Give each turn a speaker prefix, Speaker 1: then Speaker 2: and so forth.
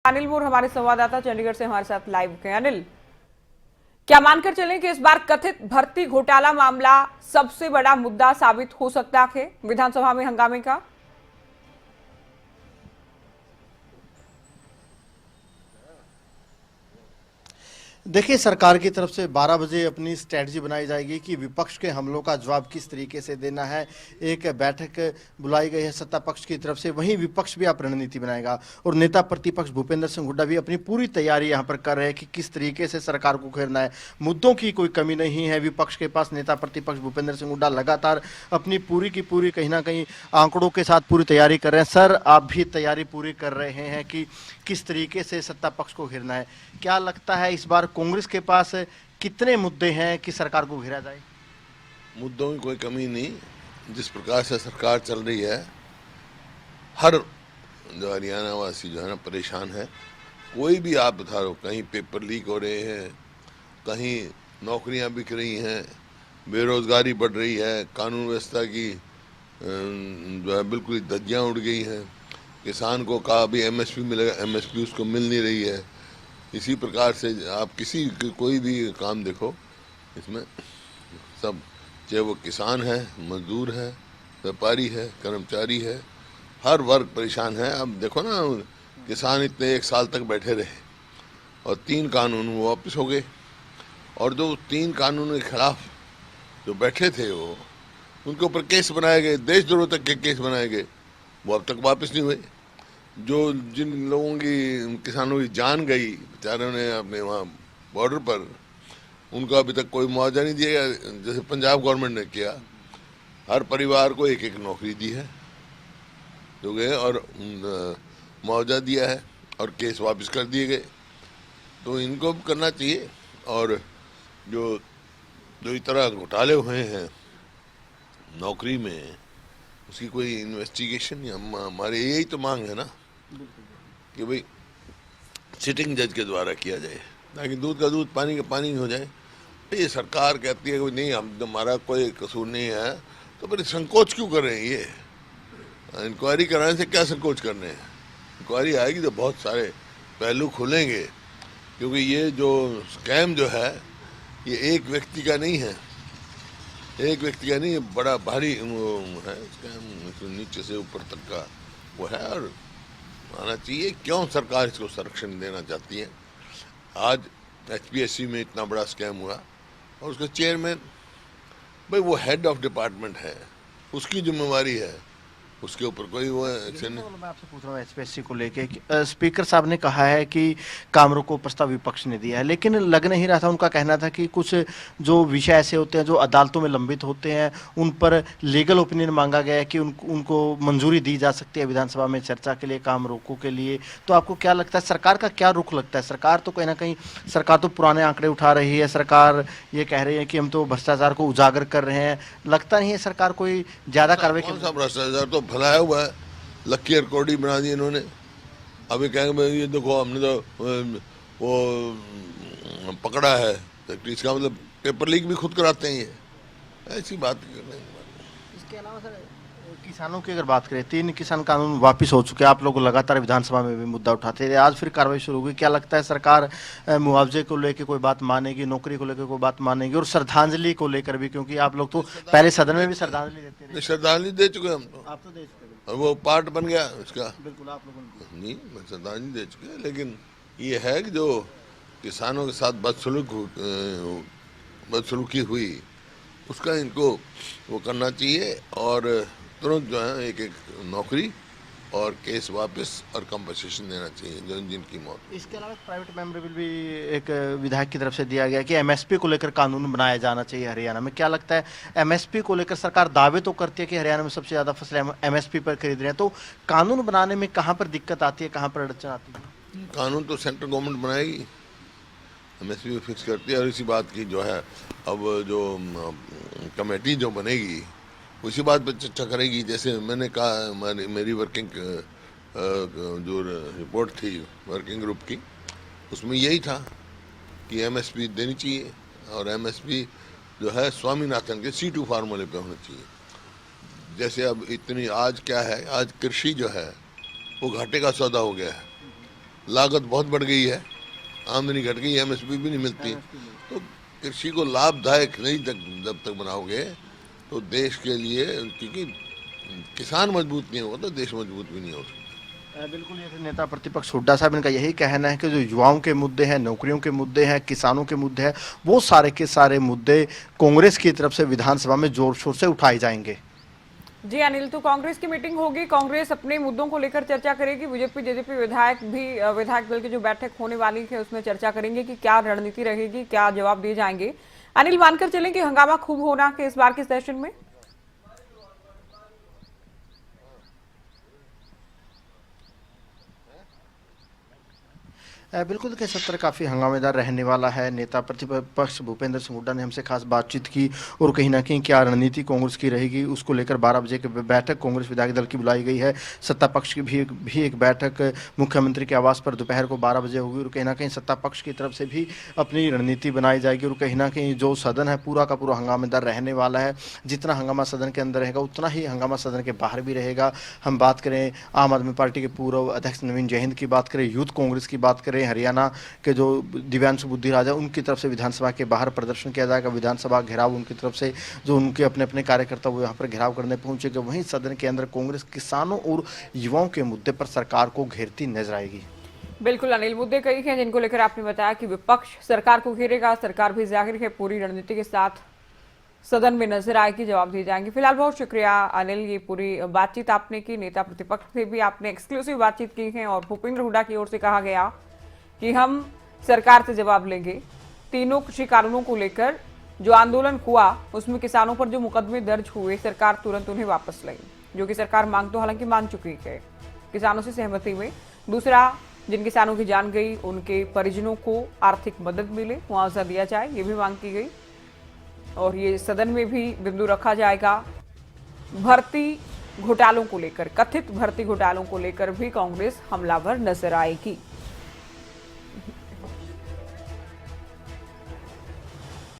Speaker 1: अनिल मोर हमारे संवाददाता चंडीगढ़ से हमारे साथ लाइव हैं। अनिल, क्या मानकर चलें कि इस बार कथित भर्ती घोटाला मामला सबसे बड़ा मुद्दा साबित हो सकता है विधानसभा में हंगामे का?
Speaker 2: देखिए, सरकार की तरफ से 12 बजे अपनी स्ट्रैटेजी बनाई जाएगी कि विपक्ष के हमलों का जवाब किस तरीके से देना है। एक बैठक बुलाई गई है सत्ता पक्ष की तरफ से, वहीं विपक्ष भी आप रणनीति बनाएगा और नेता प्रतिपक्ष भूपेंद्र सिंह हुड्डा भी अपनी पूरी तैयारी यहां पर कर रहे हैं कि किस तरीके से सरकार को घेरना है। मुद्दों की कोई कमी नहीं है विपक्ष के पास। नेता प्रतिपक्ष भूपेंद्र सिंह हुड्डा लगातार अपनी पूरी की पूरी कहीं ना कहीं आंकड़ों के साथ पूरी तैयारी कर रहे हैं। सर, आप भी तैयारी पूरी कर रहे हैं कि किस तरीके से सत्ता पक्ष को घेरना है। क्या लगता है इस बार कांग्रेस के पास कितने मुद्दे हैं कि सरकार को घेरा जाए?
Speaker 3: मुद्दों की कोई कमी नहीं। जिस प्रकार से सरकार चल रही है, हर जो हरियाणा वासी जो है ना परेशान है। कोई भी आप बता रहे हो, कहीं पेपर लीक हो रहे हैं, कहीं नौकरियां बिक रही हैं, बेरोजगारी बढ़ रही है, कानून व्यवस्था की जो है बिल्कुल धज्जियां उड़ गई हैं। किसान को कहा अभी एमएसपी मिलेगा, एमएसपी उसको मिल नहीं रही है। इसी प्रकार से आप कोई भी काम देखो, इसमें सब, चाहे वो किसान है, मजदूर है, व्यापारी है, कर्मचारी है, हर वर्ग परेशान है। अब देखो ना, किसान इतने 1 साल तक बैठे रहे और 3 कानून वो वापस हो गए, और जो 3 कानूनों के खिलाफ जो बैठे थे वो, उनके ऊपर केस बनाए गए, देशद्रोह तक के केस बनाए गए, वो अब तक वापस नहीं हुए। जो जिन लोगों की, किसानों की जान गई बेचारों ने अपने वहाँ बॉर्डर पर, उनको अभी तक कोई मुआवजा नहीं दिया गया। जैसे पंजाब गवर्नमेंट ने किया, हर परिवार को 1-1 नौकरी दी है जो गए, और मुआवजा दिया है, और केस वापस कर दिए गए। तो इनको भी करना चाहिए। और जो इस तरह घोटाले हुए हैं नौकरी में, उसकी कोई इन्वेस्टिगेशन नहीं। हमारी यही तो मांग है ना कि भाई सिटिंग जज के द्वारा किया जाए, ताकि दूध का दूध पानी का पानी हो जाए। ये सरकार कहती है कि नहीं, हमारा कोई कसूर नहीं है, तो फिर संकोच क्यों कर रहे हैं? ये इंक्वायरी कराने से क्या संकोच करने हैं? इंक्वायरी आएगी तो बहुत सारे पहलू खुलेंगे, क्योंकि ये जो स्कैम जो है, ये एक व्यक्ति का नहीं है, एक व्यक्ति का नहीं, ये बड़ा भारी है स्कैम, नीचे से ऊपर तक का वो है। और आना चाहिए। क्यों सरकार इसको संरक्षण देना चाहती है? आज एचपीएससी में इतना बड़ा स्कैम हुआ, और उसका चेयरमैन, भाई वो हेड ऑफ डिपार्टमेंट है, उसकी जिम्मेवारी है, उसके ऊपर कोई वो एक्शन नहीं।
Speaker 2: मैं आपसे पूछ रहा हूँ एचपीएससी को लेके, स्पीकर साहब ने कहा है कि काम रोको प्रस्ताव विपक्ष ने दिया है, लेकिन लग नहीं रहा था, उनका कहना था कि कुछ जो विषय ऐसे होते हैं जो अदालतों में लंबित होते हैं, उन पर लीगल ओपिनियन मांगा गया है कि उनको मंजूरी दी जा सकती है विधानसभा में चर्चा के लिए, काम रोको के लिए। तो आपको क्या लगता है, सरकार का क्या रुख लगता है? सरकार तो कहीं ना कहीं, सरकार तो पुराने आंकड़े उठा रही है, सरकार ये कह रही है कि हम तो भ्रष्टाचार को उजागर कर रहे हैं। लगता नहीं है सरकार कोई ज्यादा कार्रवाई?
Speaker 3: कौन सा भ्रष्टाचार? तो फैलाया हुआ है, लक्की और कोडी बना दी इन्होंने। अभी कहेंगे ये देखो हमने तो वो पकड़ा है, तो इसका मतलब पेपर लीक भी खुद कराते हैं। ये ऐसी बात करने।
Speaker 2: इसके अलावा सर, किसानों की अगर बात करें, 3 किसान कानून वापस हो चुके हैं। आप लोग लगातार विधानसभा में भी मुद्दा उठाते रहे, आज फिर कार्रवाई शुरू हुई। क्या लगता है सरकार मुआवजे को लेकर कोई बात मानेगी, नौकरी को लेकर कोई बात मानेगी, और श्रद्धांजलि को लेकर भी? क्योंकि आप लोग तो पहले सदन में भी श्रद्धांजलि देते रहे।
Speaker 3: श्रद्धांजलि दे चुके हम तो।
Speaker 2: आप तो दे चुके,
Speaker 3: और वो पार्ट बन गया इसका।
Speaker 2: बिल्कुल आप लोगों ने
Speaker 3: नहीं, श्रद्धांजलि दे चुके हैं, लेकिन ये है कि जो किसानों के साथ बदसलूकी हुई, उसका इनको वो करना चाहिए, और तुरंत जो है 1-1 नौकरी और केस वापस और कंपनसेशन देना चाहिए जिनकी मौत।
Speaker 2: इसके अलावा प्राइवेट मेंबर बिल भी एक विधायक की तरफ से दिया गया कि एमएसपी को लेकर कानून बनाया जाना चाहिए हरियाणा में। क्या लगता है, एमएसपी को लेकर सरकार दावे तो करती है कि हरियाणा में सबसे ज्यादा फसलें एमएसपी पर खरीद रहे हैं, तो कानून बनाने में कहाँ पर दिक्कत आती है, कहाँ पर अड़चन आती है?
Speaker 3: कानून तो सेंट्रल गवर्नमेंट बनाएगी, एमएसपी फिक्स करती है। और इसी बात की जो है, अब जो कमेटी जो बनेगी उसी बात पर चर्चा करेगी। जैसे मैंने कहा, मेरी वर्किंग जो रिपोर्ट थी वर्किंग ग्रुप की, उसमें यही था कि एमएसपी देनी चाहिए, और एमएसपी जो है स्वामीनाथन के C2 फार्मूले पे होना चाहिए। जैसे अब इतनी, आज क्या है, आज कृषि जो है वो घाटे का सौदा हो गया है। लागत बहुत बढ़ गई है, आमदनी घट गई है, एमएसपी भी नहीं मिलती। तो कृषि को लाभदायक नहीं जब तक बनाओगे तो देश के लिए, क्योंकि किसान मजबूत नहीं होगा तो देश मजबूत भी नहीं हो सकता।
Speaker 2: बिल्कुल, ये थे नेता प्रतिपक्ष हुड्डा साहब। इनका यही कहना है कि जो युवाओं के मुद्दे हैं, नौकरियों के मुद्दे हैं, किसानों के मुद्दे हैं, वो सारे के सारे मुद्दे कांग्रेस की तरफ से विधानसभा में जोर शोर से उठाए जाएंगे।
Speaker 1: जी अनिल, तो कांग्रेस की मीटिंग होगी, कांग्रेस अपने मुद्दों को लेकर चर्चा करेगी, बीजेपी जेजेपी विधायक दल की जो बैठक होने वाली है उसमें चर्चा करेंगे कि क्या रणनीति रहेगी, क्या जवाब दिए जाएंगे। अनिल, मानकर चलें कि हंगामा खूब होना के इस बार के सेशन में।
Speaker 2: बिल्कुल, देखिए सत्र काफ़ी हंगामेदार रहने वाला है। नेता प्रतिपक्ष भूपेंद्र सिंह हुड्डा ने हमसे खास बातचीत की और कहीं ना कहीं क्या रणनीति कांग्रेस की रहेगी उसको लेकर 12 बजे की बैठक कांग्रेस विधायक दल की बुलाई गई है। सत्ता पक्ष की भी एक बैठक मुख्यमंत्री के आवास पर दोपहर को 12 बजे होगी और कहीं ना कहीं सत्ता पक्ष की तरफ से भी अपनी रणनीति बनाई जाएगी और कहीं ना कहीं जो सदन है पूरा का पूरा हंगामेदार रहने वाला है। जितना हंगामा सदन के अंदर रहेगा उतना ही हंगामा सदन के बाहर भी रहेगा। हम बात करें आम आदमी पार्टी के पूर्व अध्यक्ष नवीन जयहिंद की बात करें, यूथ कांग्रेस की बात करें, हरियाणा के जो दिव्यांशु बुद्धिराज है उनकी तरफ से विधानसभा के बाहर प्रदर्शन किया जाएगा। विधानसभा घेराव उनकी तरफ से जो उनके अपने अपने कार्यकर्ता वो यहाँ पर घेराव करने पहुंचेंगे। वहीं सदन के अंदर कांग्रेस किसानों और युवाओं के मुद्दे पर सरकार को घेरती नजर आएगी।
Speaker 1: बिल्कुल अनिल, मुद्दे कई हैं जिनको लेकर आपने बताया कि विपक्ष सरकार को घेरेगा, सरकार भी जाहिर है पूरी रणनीति के साथ सदन में नजर आएगी, जवाब दिए जाएंगे। फिलहाल बहुत शुक्रिया अनिल, ये पूरी बातचीत आपने की, नेता प्रतिपक्ष से भी आपने एक्सक्लूसिव बातचीत की है और भूपेंद्र हुड्डा की ओर से कहा गया कि हम सरकार से जवाब लेंगे। तीनों कृषि कानूनों को लेकर जो आंदोलन हुआ उसमें किसानों पर जो मुकदमे दर्ज हुए सरकार तुरंत उन्हें वापस लेगी, जो कि सरकार मांग तो हालांकि मान चुकी है किसानों से सहमति में। दूसरा, जिन किसानों की जान गई उनके परिजनों को आर्थिक मदद मिले, मुआवजा दिया जाए, ये भी मांग की गई और ये सदन में भी बिंदु रखा जाएगा। भर्ती घोटालों को लेकर, कथित भर्ती घोटालों को लेकर भी कांग्रेस हमलावर नजर आएगी।